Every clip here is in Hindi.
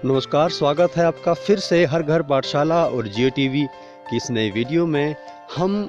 नमस्कार, स्वागत है आपका फिर से हर घर पाठशाला और जियो टीवी की इस नई वीडियो में। हम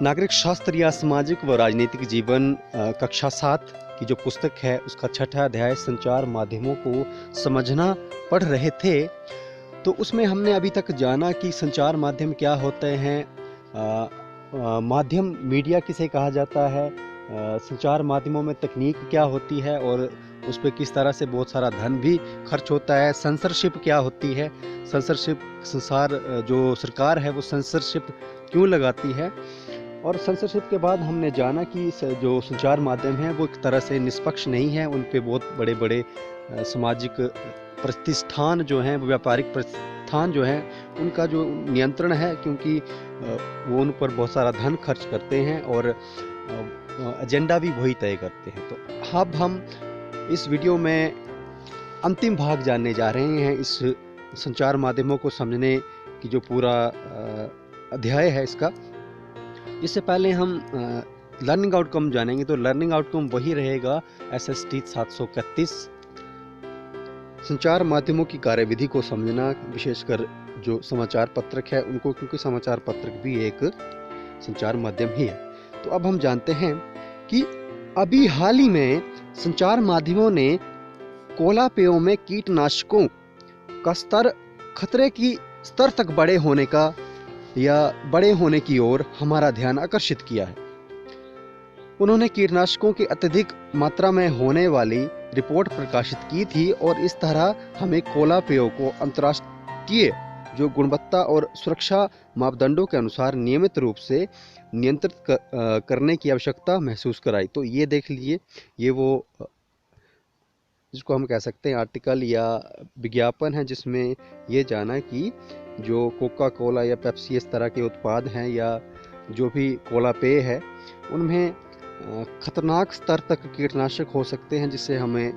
नागरिक शास्त्र या सामाजिक व राजनीतिक जीवन कक्षा 7 की जो पुस्तक है उसका 6ठा अध्याय संचार माध्यमों को समझना पढ़ रहे थे। तो उसमें हमने अभी तक जाना कि संचार माध्यम क्या होते हैं, माध्यम मीडिया किसे कहा जाता है, संचार माध्यमों में तकनीक क्या होती है और उस पर किस तरह से बहुत सारा धन भी खर्च होता है, सेंसरशिप क्या होती है, सेंसरशिप जो सरकार है वो सेंसरशिप क्यों लगाती है, और सेंसरशिप के बाद हमने जाना कि जो संचार माध्यम है वो एक तरह से निष्पक्ष नहीं है। उन पे बहुत बड़े बड़े सामाजिक प्रतिष्ठान जो हैं, व्यापारिक प्रतिष्ठान जो हैं, उनका जो नियंत्रण है, क्योंकि वो उन पर बहुत सारा धन खर्च करते हैं और एजेंडा भी वही तय करते हैं। तो अब हम इस वीडियो में अंतिम भाग जानने जा रहे हैं इस संचार माध्यमों को समझने की जो पूरा अध्याय है इसका। इससे पहले हम लर्निंग आउटकम जानेंगे। तो लर्निंग आउटकम वही रहेगा SST 731, संचार माध्यमों की कार्यविधि को समझना, विशेषकर जो समाचार पत्रक है उनको, क्योंकि समाचार पत्रक भी एक संचार माध्यम ही है। तो अब हम जानते हैं कि अभी हाल ही में संचार माध्यमों ने कोला पेयों में कीटनाशकों का स्तर खतरे की स्तर तक बड़े होने की ओर हमारा ध्यान आकर्षित किया है। उन्होंने कीटनाशकों की अत्यधिक मात्रा में होने वाली रिपोर्ट प्रकाशित की थी और इस तरह हमें कोला पेयों को अंतर्राष्ट्रीय जो गुणवत्ता और सुरक्षा मापदंडों के अनुसार नियमित रूप से नियंत्रित करने की आवश्यकता महसूस कराई। तो ये देख लीजिए, ये वो जिसको हम कह सकते हैं आर्टिकल या विज्ञापन है, जिसमें ये जाना कि जो कोका कोला या पेप्सी इस तरह के उत्पाद हैं या जो भी कोला पेय है उनमें खतरनाक स्तर तक कीटनाशक हो सकते हैं, जिससे हमें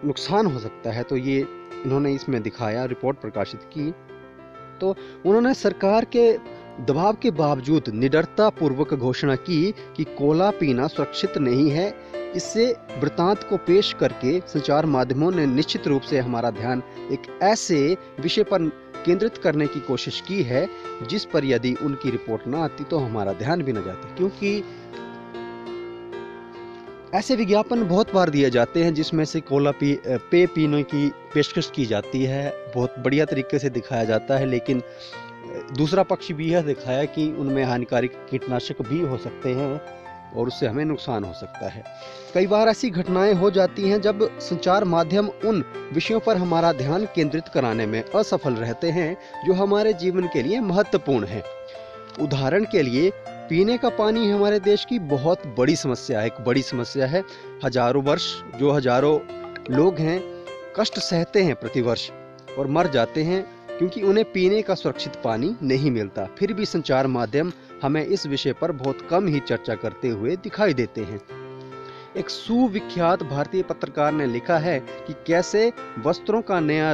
नुकसान हो सकता है। तो ये इन्होंने इसमें दिखाया, रिपोर्ट प्रकाशित की। तो उन्होंने सरकार के दबाव के बावजूद निडरता पूर्वक घोषणा की कि कोला पीना सुरक्षित नहीं है। इससे वृत्तांत को पेश करके संचार माध्यमों ने निश्चित रूप से हमारा ध्यान एक ऐसे विषय पर केंद्रित करने की कोशिश की है जिस पर यदि उनकी रिपोर्ट ना आती तो हमारा ध्यान भी न जाता, क्योंकि ऐसे विज्ञापन बहुत बार दिए जाते हैं जिसमें से कोला पेय पीने की पेशकश की जाती है, बहुत बढ़िया तरीके से दिखाया जाता है, लेकिन दूसरा पक्ष भी यह दिखाया कि उनमें हानिकारक कीटनाशक भी हो सकते हैं और उससे हमें नुकसान हो सकता है। कई बार ऐसी घटनाएं हो जाती हैं जब संचार माध्यम उन विषयों पर हमारा ध्यान केंद्रित कराने में असफल रहते हैं जो हमारे जीवन के लिए महत्वपूर्ण है। उदाहरण के लिए, पीने का पानी हमारे देश की बहुत बड़ी समस्या है, एक बड़ी समस्या है। हजारों लोग हैं कष्ट सहते हैं प्रतिवर्ष और मर जाते हैं क्योंकि उन्हें पीने का सुरक्षित पानी नहीं मिलता। फिर भी संचार माध्यम हमें इस विषय पर बहुत कम ही चर्चा करते हुए दिखाई देते हैं। एक सुविख्यात भारतीय पत्रकार ने लिखा है कि कैसे वस्त्रों का नया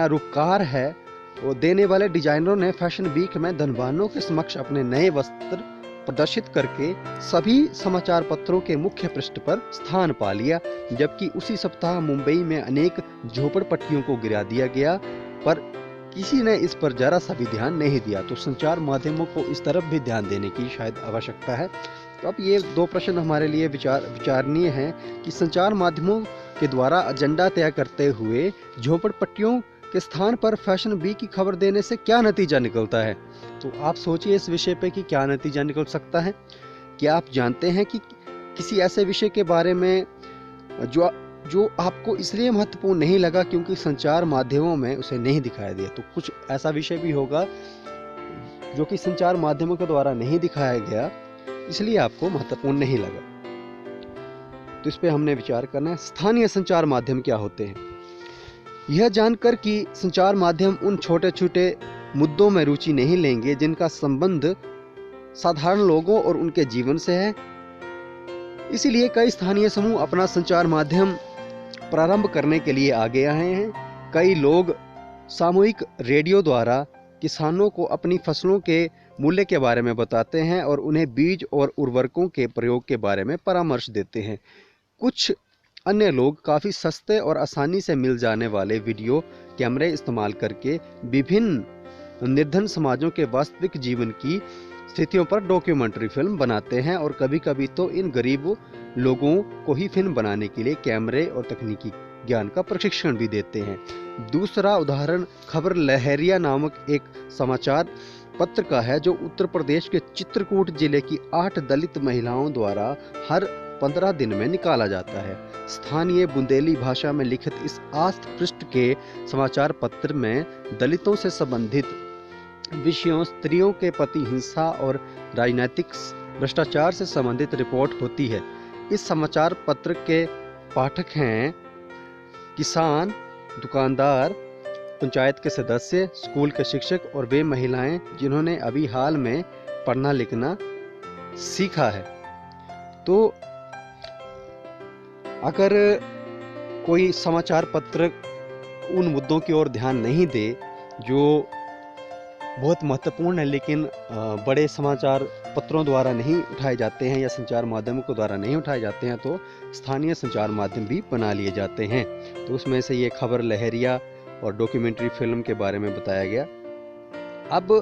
रूपकार है वो देने वाले डिजाइनरों ने फैशन वीक में धनवानों के समक्ष अपने नए वस्त्र प्रदर्शित करके सभी समाचार पत्रों के मुख्य पृष्ठ पर स्थान पा लिया, जबकि उसी सप्ताह मुंबई में अनेक झोपड़पट्टियों को गिरा दिया गया, पर किसी ने इस पर जरा सा भी ध्यान नहीं दिया। तो संचार माध्यमों को इस तरफ भी ध्यान देने की शायद आवश्यकता है। तो अब ये दो प्रश्न हमारे लिए विचारणीय हैं कि संचार माध्यमों के द्वारा एजेंडा तय करते हुए झोपड़पट्टियों के स्थान पर फैशन वीक की खबर देने से क्या नतीजा निकलता है। तो आप सोचिए इस विषय पे कि क्या नतीजा निकल सकता है। क्या आप जानते हैं कि किसी ऐसे विषय के बारे में जो आपको इसलिए महत्वपूर्ण नहीं लगा क्योंकि संचार माध्यमों में उसे नहीं दिखाया दिया, तो कुछ ऐसा विषय भी होगा जो कि संचार माध्यमों के द्वारा नहीं दिखाया गया, इसलिए आपको महत्वपूर्ण नहीं लगा। तो इस पे हमने विचार करना है। स्थानीय संचार माध्यम क्या होते हैं? यह जानकर कि संचार माध्यम उन छोटे छोटे मुद्दों में रुचि नहीं लेंगे जिनका संबंध साधारण लोगों और उनके जीवन से है। इसीलिए कई स्थानीय समूह अपना संचार माध्यम प्रारंभ करने के लिए आगे आए हैं। कई लोग सामूहिक रेडियो द्वारा किसानों को अपनी फसलों के मूल्य के बारे में बताते हैं और उन्हें बीज और उर्वरकों के प्रयोग के बारे में परामर्श देते हैं। कुछ अन्य लोग काफ़ी सस्ते और आसानी से मिल जाने वाले वीडियो कैमरे इस्तेमाल करके विभिन्न निर्धन समाजों के वास्तविक जीवन की स्थितियों पर डॉक्यूमेंट्री फिल्म बनाते हैं और कभी कभी तो इन गरीब लोगों को ही फिल्म बनाने के लिए कैमरे और तकनीकी ज्ञान का प्रशिक्षण भी देते हैं। दूसरा उदाहरण खबर लहरिया नामक एक समाचार पत्र का है, जो उत्तर प्रदेश के चित्रकूट जिले की 8 दलित महिलाओं द्वारा हर 15 दिन में निकाला जाता है। स्थानीय बुंदेली भाषा में लिखित इस आस्थ पृष्ठ के समाचार पत्र में दलितों से संबंधित विषयों, स्त्रियों के प्रति हिंसा और राजनीतिक भ्रष्टाचार से संबंधित रिपोर्ट होती है। इस समाचार पत्र के पाठक हैं किसान, दुकानदार, पंचायत के सदस्य, स्कूल के शिक्षक और वे महिलाएं जिन्होंने अभी हाल में पढ़ना लिखना सीखा है। तो अगर कोई समाचार पत्र उन मुद्दों की ओर ध्यान नहीं दे जो बहुत महत्वपूर्ण है, लेकिन बड़े समाचार पत्रों द्वारा नहीं उठाए जाते हैं या संचार माध्यमों के द्वारा नहीं उठाए जाते हैं, तो स्थानीय संचार माध्यम भी बना लिए जाते हैं। तो उसमें से ये खबर लहरिया और डॉक्यूमेंट्री फिल्म के बारे में बताया गया। अब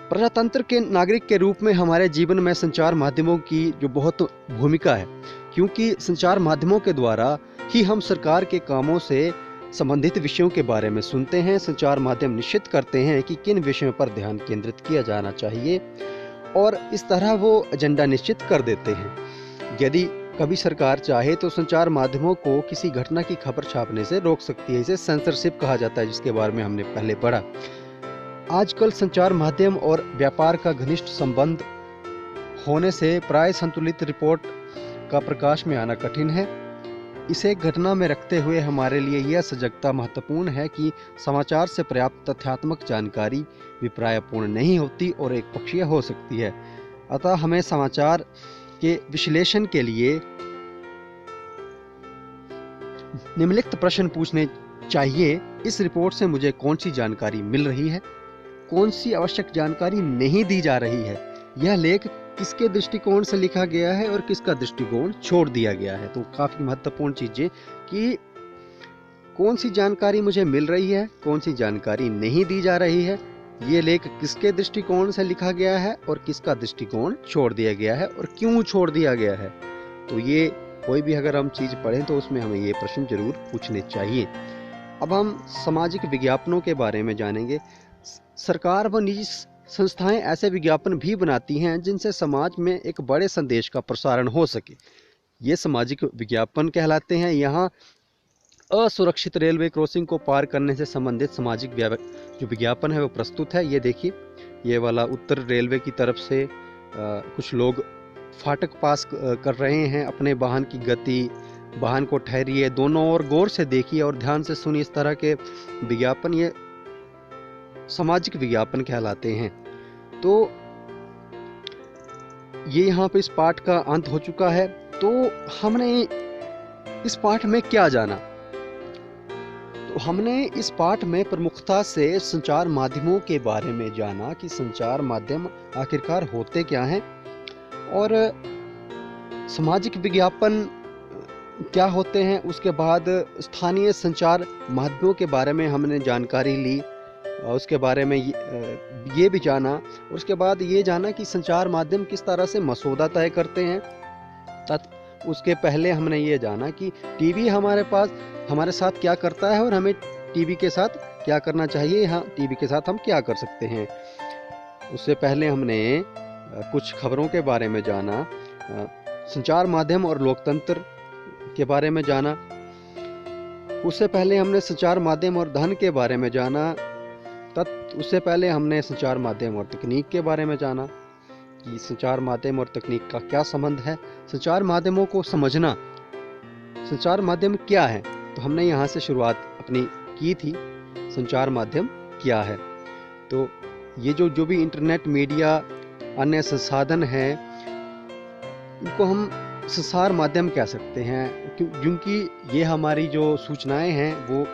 प्रजातंत्र के नागरिक के रूप में हमारे जीवन में संचार माध्यमों की जो बहुत भूमिका है, क्योंकि संचार माध्यमों के द्वारा ही हम सरकार के कामों से संबंधित विषयों के बारे में सुनते हैं। संचार माध्यम निश्चित करते हैं कि किन विषयों पर ध्यान केंद्रित किया जाना चाहिए और इस तरह वो एजेंडा निश्चित कर देते हैं। यदि कभी सरकार चाहे तो संचार माध्यमों को किसी घटना की खबर छापने से रोक सकती है। इसे सेंसरशिप कहा जाता है, जिसके बारे में हमने पहले पढ़ा। आजकल संचार माध्यम और व्यापार का घनिष्ठ संबंध होने से प्राय संतुलित रिपोर्ट का प्रकाश में आना कठिन है। इसे घटना में रखते हुए हमारे लिए यह सजगता महत्वपूर्ण है कि समाचार से पर्याप्त तथ्यात्मक जानकारी विपर्यायपूर्ण नहीं होती और एक पक्षीय हो सकती है। अतः हमें समाचार के विश्लेषण के लिए निम्नलिखित प्रश्न पूछने चाहिए। इस रिपोर्ट से मुझे कौन सी जानकारी मिल रही है, कौन सी आवश्यक जानकारी नहीं दी जा रही है, यह लेख किसके दृष्टिकोण से लिखा गया है और किसका दृष्टिकोण छोड़ दिया गया है। तो काफी महत्वपूर्ण चीजें कि कौन सी जानकारी मुझे मिल रही है, कौन सी जानकारी नहीं दी जा रही है, ये लेख किसके दृष्टिकोण से लिखा गया है और किसका दृष्टिकोण छोड़ दिया गया है और क्यों छोड़ दिया गया है। तो ये कोई भी अगर हम चीज पढ़ें तो उसमें हमें ये प्रश्न जरूर पूछने चाहिए। अब हम सामाजिक विज्ञापनों के बारे में जानेंगे। सरकार व निजी संस्थाएं ऐसे विज्ञापन भी बनाती हैं जिनसे समाज में एक बड़े संदेश का प्रसारण हो सके। ये सामाजिक विज्ञापन कहलाते हैं। यहाँ असुरक्षित रेलवे क्रॉसिंग को पार करने से संबंधित सामाजिक जो विज्ञापन है वो प्रस्तुत है। ये देखिए, ये वाला उत्तर रेलवे की तरफ से कुछ लोग फाटक पास कर रहे हैं। अपने वाहन की गति, वाहन को ठहरिए, दोनों ओर गौर से देखिए और ध्यान से सुनिए। इस तरह के विज्ञापन ये सामाजिक विज्ञापन कहलाते हैं। तो ये यहाँ पे इस पाठ का अंत हो चुका है। तो हमने इस पाठ में क्या जाना? तो हमने इस पाठ में प्रमुखता से संचार माध्यमों के बारे में जाना कि संचार माध्यम आखिरकार होते क्या हैं और सामाजिक विज्ञापन क्या होते हैं। उसके बाद स्थानीय संचार माध्यमों के बारे में हमने जानकारी ली, उसके बारे में ये भी जाना। उसके बाद ये जाना कि संचार माध्यम किस तरह से मसौदा तय करते हैं। उसके पहले हमने ये जाना कि टीवी हमारे साथ क्या करता है और हमें टीवी के साथ क्या करना चाहिए, हाँ टीवी के साथ हम क्या कर सकते हैं। उससे पहले हमने कुछ खबरों के बारे में जाना, संचार माध्यम और लोकतंत्र के बारे में जाना। उससे पहले हमने संचार माध्यम और धन के बारे में जाना। उससे पहले हमने संचार माध्यम और तकनीक के बारे में जाना कि संचार माध्यम और तकनीक का क्या संबंध है। संचार माध्यमों को समझना, संचार माध्यम क्या है, तो हमने यहाँ से शुरुआत अपनी की थी। संचार माध्यम क्या है? तो ये जो भी इंटरनेट, मीडिया, अन्य संसाधन हैं, इनको हम संचार माध्यम कह सकते हैं, क्योंकि ये हमारी जो सूचनाएं हैं वो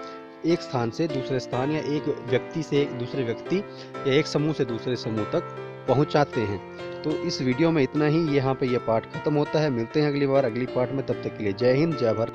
एक स्थान से दूसरे स्थान या एक व्यक्ति से एक दूसरे व्यक्ति या एक समूह से दूसरे समूह तक पहुंचाते हैं। तो इस वीडियो में इतना ही। यहाँ पे ये पाठ खत्म होता है। मिलते हैं अगली बार अगली पाठ में। तब तक के लिए जय हिंद, जय भारत।